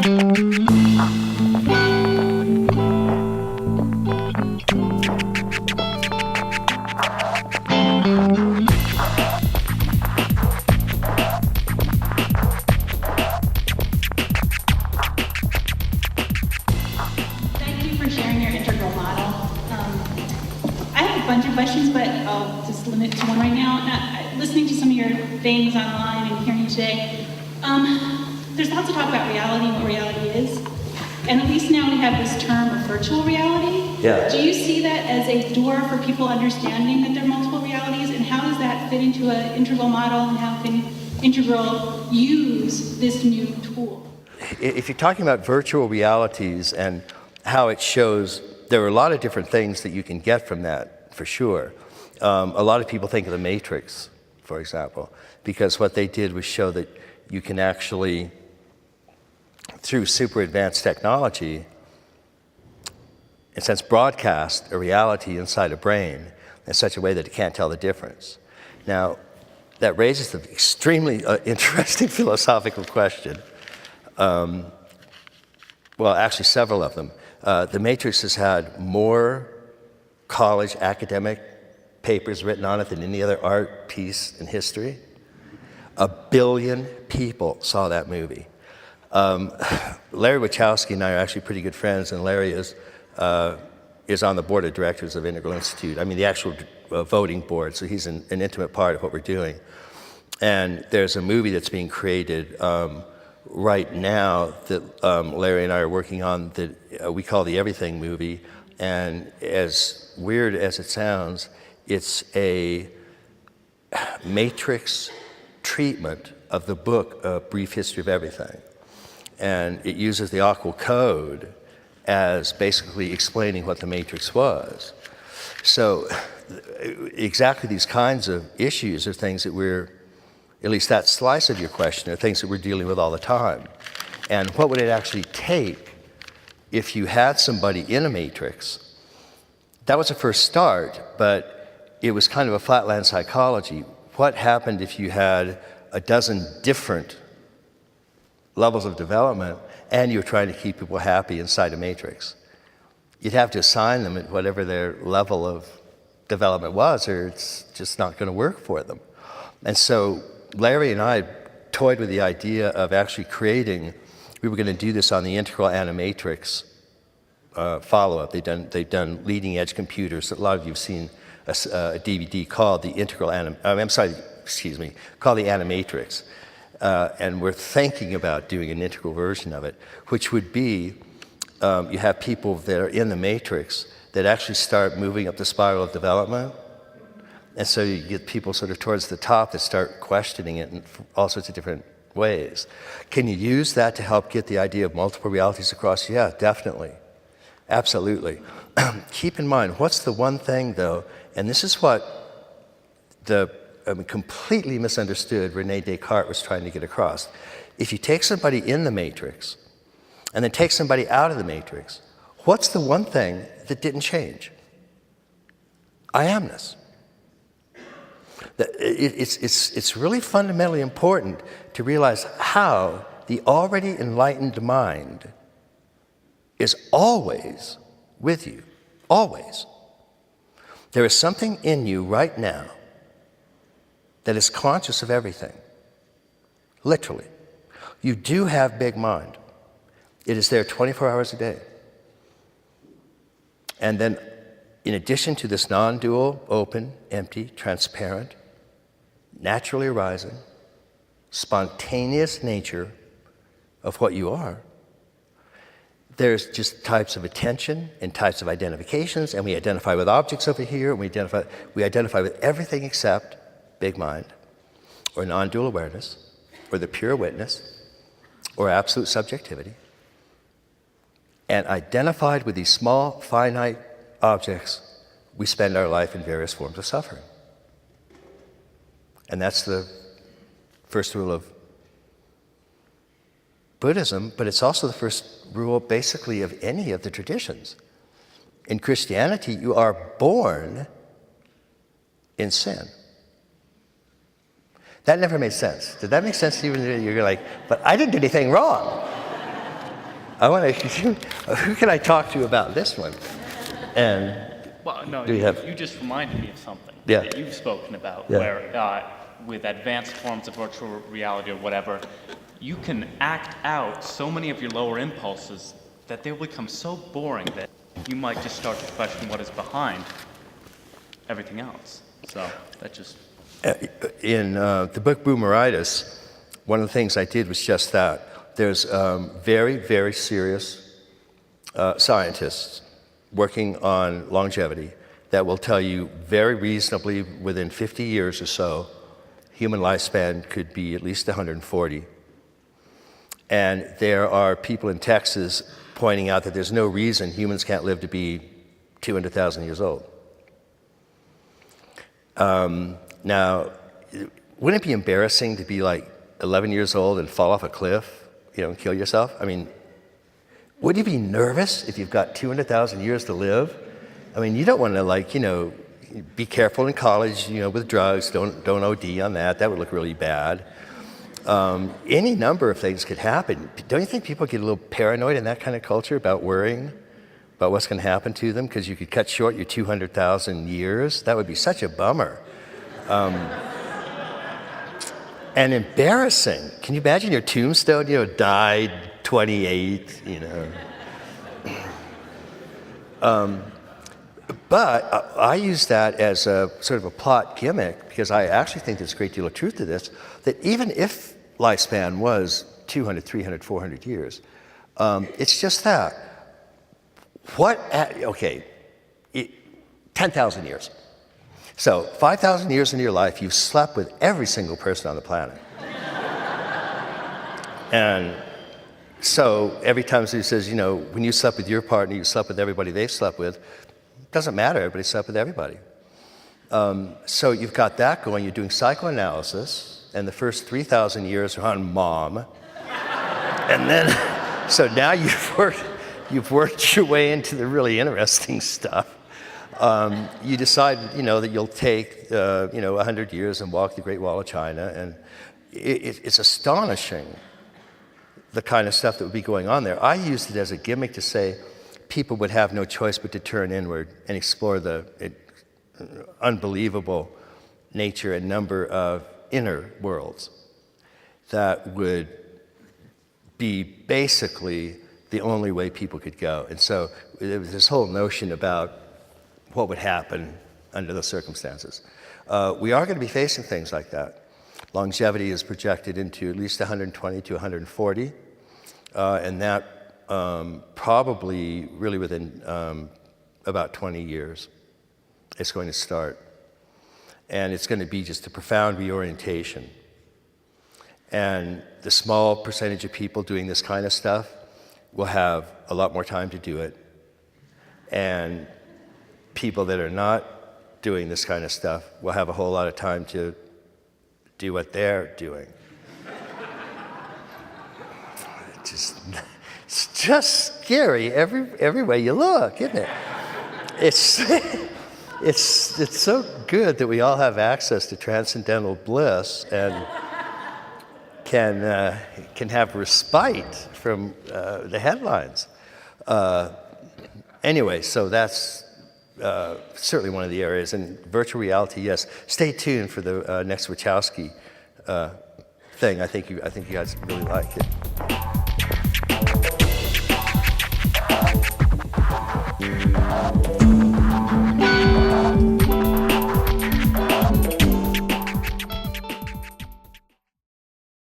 Thank you for sharing your integral model. I have a bunch of questions, but I'll just limit to one right now. Listening to some of your things online and hearing you today, there's lots of talk about reality and what reality is. And at least now we have this term of virtual reality. Yeah. Do you see that as a door for people understanding that there are multiple realities? And how does that fit into an integral model? And how can integral use this new tool? If you're talking about virtual realities and how it shows, there are a lot of different things that you can get from that, for sure. A lot of people think of the Matrix, for example, because what they did was show that you can actually, through super advanced technology, in a sense, broadcast a reality inside a brain in such a way that it can't tell the difference. Now, that raises the extremely interesting philosophical question. Well, actually, several of them. The Matrix has had more college academic papers written on it than any other art piece in history. 1 billion people saw that movie. Larry Wachowski and I are actually pretty good friends, and Larry is on the board of directors of Integral Institute. I mean, the actual voting board, so he's an intimate part of what we're doing. And there's a movie that's being created right now that Larry and I are working on that we call the Everything Movie. And as weird as it sounds, it's a Matrix treatment of the book, A Brief History of Everything. And it uses the Octal Code as basically explaining what the Matrix was. So exactly these kinds of issues are things that we're, at least that slice of your question, are things that we're dealing with all the time. And what would it actually take if you had somebody in a Matrix? That was a first start, but it was kind of a flatland psychology. What happened if you had a dozen different levels of development and you're trying to keep people happy inside a matrix? You'd have to assign them at whatever their level of development was, or it's just not going to work for them. And so Larry and I toyed with the idea of actually creating, we were going to do this on the Integral Animatrix follow-up. They've done leading edge computers. A lot of you have seen a DVD called the called the Animatrix. And we're thinking about doing an integral version of it, which would be, you have people that are in the matrix that actually start moving up the spiral of development. And so you get people sort of towards the top that start questioning it in all sorts of different ways. Can you use that to help get the idea of multiple realities across? Yeah, definitely. Absolutely. Keep in mind, what's the one thing, though, and this is what the completely misunderstood Rene Descartes was trying to get across. If you take somebody in the matrix and then take somebody out of the matrix, what's the one thing that didn't change? I amness. It's really fundamentally important to realize how the already enlightened mind is always with you, always. There is something in you right now that is conscious of everything, literally. You do have big mind. It is there 24 hours a day. And then, in addition to this non-dual, open, empty, transparent, naturally arising, spontaneous nature of what you are, there's just types of attention and types of identifications, and we identify with objects over here, and we identify with everything except big mind, or non-dual awareness, or the pure witness, or absolute subjectivity. And identified with these small, finite objects, we spend our life in various forms of suffering. And that's the first rule of Buddhism, but it's also the first rule, basically, of any of the traditions. In Christianity, you are born in sin. That never made sense. Did that make sense to you? You're like, but I didn't do anything wrong. I want to. Who can I talk to about this one? And Well, no, Do you have- you just reminded me of something Yeah. that you've spoken about, Yeah. where with advanced forms of virtual reality or whatever, you can act out so many of your lower impulses that they'll become so boring that you might just start to question what is behind everything else. So that just... in the book Boomeritis, one of the things I did was just that. There's very, very serious scientists working on longevity that will tell you very reasonably within 50 years or so, human lifespan could be at least 140. And there are people in Texas pointing out that there's no reason humans can't live to be 200,000 years old. Now, wouldn't it be embarrassing to be like 11 years old and fall off a cliff, and kill yourself? I mean, would you be nervous if you've got 200,000 years to live? I mean, you don't want to be careful in college, with drugs. Don't OD on that. That would look really bad. Any number of things could happen. Don't you think people get a little paranoid in that kind of culture about worrying about what's going to happen to them because you could cut short your 200,000 years? That would be such a bummer. And embarrassing. Can you imagine your tombstone, died 28, But I use that as a sort of a plot gimmick because I actually think there's a great deal of truth to this, that even if lifespan was 200, 300, 400 years, it's just that. 10,000 years. So 5,000 years into your life, you've slept with every single person on the planet. And so every time somebody says, when you slept with your partner, you slept with everybody they've slept with, doesn't matter, everybody slept with everybody. So you've got that going, you're doing psychoanalysis, and the first 3,000 years are on mom. And then, so now you've worked your way into the really interesting stuff. You decide, that you'll take, 100 years and walk the Great Wall of China, and it's astonishing the kind of stuff that would be going on there. I used it as a gimmick to say people would have no choice but to turn inward and explore the unbelievable nature and number of inner worlds that would be basically the only way people could go. And so there was this whole notion about what would happen under those circumstances. We are going to be facing things like that. Longevity is projected into at least 120 to 140, and that probably really within about 20 years it's going to start. And it's going to be just a profound reorientation. And the small percentage of people doing this kind of stuff will have a lot more time to do it. And people that are not doing this kind of stuff will have a whole lot of time to do what they're doing. It's just scary every way you look, isn't it? It's so good that we all have access to transcendental bliss and can have respite from the headlines. Anyway, so that's certainly one of the areas. And virtual reality, yes. Stay tuned for the next Wachowski thing. I think you guys really like it.